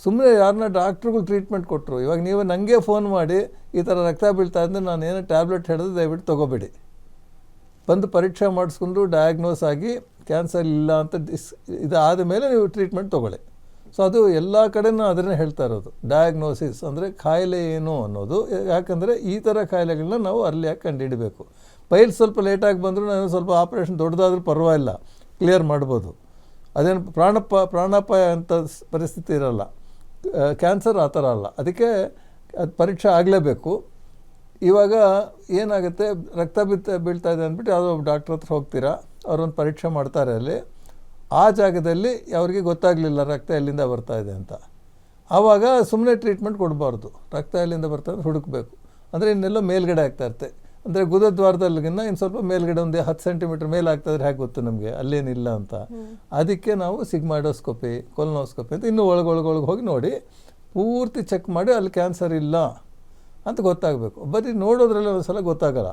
ಸುಮ್ಮನೆ ಯಾರನ್ನ ಡಾಕ್ಟ್ರುಗಳು ಟ್ರೀಟ್ಮೆಂಟ್ ಕೊಟ್ಟರು. ಇವಾಗ ನೀವು ನನಗೆ ಫೋನ್ ಮಾಡಿ ಈ ಥರ ರಕ್ತ ಬೀಳ್ತಾ ಇದ್ದರೆ ನಾನು ಏನೋ ಟ್ಯಾಬ್ಲೆಟ್ ಹೇಳಿದ್ರೆ ದಯವಿಟ್ಟು ತೊಗೋಬೇಡಿ. ಬಂದು ಪರೀಕ್ಷೆ ಮಾಡಿಸ್ಕೊಂಡು ಡಯಾಗ್ನೋಸ್ ಆಗಿ ಕ್ಯಾನ್ಸರ್ ಇಲ್ಲ ಅಂತ ಇದಾದ ಮೇಲೆ ನೀವು ಟ್ರೀಟ್ಮೆಂಟ್ ತೊಗೊಳ್ಳಿ. ಸೊ ಅದು ಎಲ್ಲ ಕಡೆನೂ ಅದನ್ನೇ ಹೇಳ್ತಾ ಇರೋದು, ಡಯಾಗ್ನೋಸಿಸ್ ಅಂದರೆ ಕಾಯಿಲೆ ಏನು ಅನ್ನೋದು. ಯಾಕಂದರೆ ಈ ಥರ ಕಾಯಿಲೆಗಳನ್ನ ನಾವು ಅರ್ಲಿಯಾಗಿ ಕಂಡುಹಿಡಬೇಕು. ಪೈಲ್ ಸ್ವಲ್ಪ ಲೇಟಾಗಿ ಬಂದರೂ ನಾನು ಸ್ವಲ್ಪ ಆಪ್ರೇಷನ್ ದೊಡ್ಡದಾದ್ರೂ ಪರವಾಗಿಲ್ಲ, ಕ್ಲಿಯರ್ ಮಾಡ್ಬೋದು. ಅದೇನು ಪ್ರಾಣಾಪಾಯ ಅಂತ ಪರಿಸ್ಥಿತಿ ಇರೋಲ್ಲ. ಕ್ಯಾನ್ಸರ್ ಆ ಥರ ಅಲ್ಲ. ಅದಕ್ಕೆ ಅದು ಪರೀಕ್ಷೆ ಆಗಲೇಬೇಕು. ಇವಾಗ ಏನಾಗುತ್ತೆ, ರಕ್ತ ಬೀಳ್ತಾ ಇದೆ ಅಂದ್ಬಿಟ್ಟು ಯಾವುದೋ ಒಬ್ಬ ಡಾಕ್ಟ್ರ್ ಹತ್ರ ಹೋಗ್ತೀರಾ, ಅವರೊಂದು ಪರೀಕ್ಷೆ ಮಾಡ್ತಾರೆ. ಅಲ್ಲಿ ಆ ಜಾಗದಲ್ಲಿ ಅವ್ರಿಗೆ ಗೊತ್ತಾಗಲಿಲ್ಲ ರಕ್ತ ಎಲ್ಲಿಂದ ಬರ್ತಾ ಇದೆ ಅಂತ. ಆವಾಗ ಸುಮ್ಮನೆ ಟ್ರೀಟ್ಮೆಂಟ್ ಕೊಡಬಾರ್ದು. ರಕ್ತ ಎಲ್ಲಿಂದ ಬರ್ತಾ ಇದೆ ಹುಡುಕಬೇಕು. ಅಂದರೆ ಇನ್ನೆಲ್ಲೋ ಮೇಲ್ಗಡೆ ಆಗ್ತಾ ಇರುತ್ತೆ. ಅಂದರೆ ಗುದದ್ವಾರದಲ್ಲಿಗಿನ್ನ ಇನ್ನು ಸ್ವಲ್ಪ ಮೇಲ್ಗಡೆ ಒಂದು 10 ಸೆಂಟಿಮೀಟ್ರ್ ಮೇಲೆ ಆಗ್ತಾಯಿದ್ರೆ ಹೇಗೆ ಗೊತ್ತು ನಮಗೆ ಅಲ್ಲೇನಿಲ್ಲ ಅಂತ. ಅದಕ್ಕೆ ನಾವು ಸಿಗ್ಮಾಯ್ಡೋಸ್ಕೋಪಿ, ಕೊಲೊನೋಸ್ಕೋಪಿ ಅಂತ ಇನ್ನೂ ಒಳಗೊಳಗೆ ಹೋಗಿ ನೋಡಿ ಪೂರ್ತಿ ಚೆಕ್ ಮಾಡಿ ಅಲ್ಲಿ ಕ್ಯಾನ್ಸರ್ ಇಲ್ಲ ಅಂತ ಗೊತ್ತಾಗಬೇಕು. ಬರೀ ನೋಡೋದ್ರಲ್ಲಿ ಒಂದು ಸಲ ಗೊತ್ತಾಗಲ್ಲ.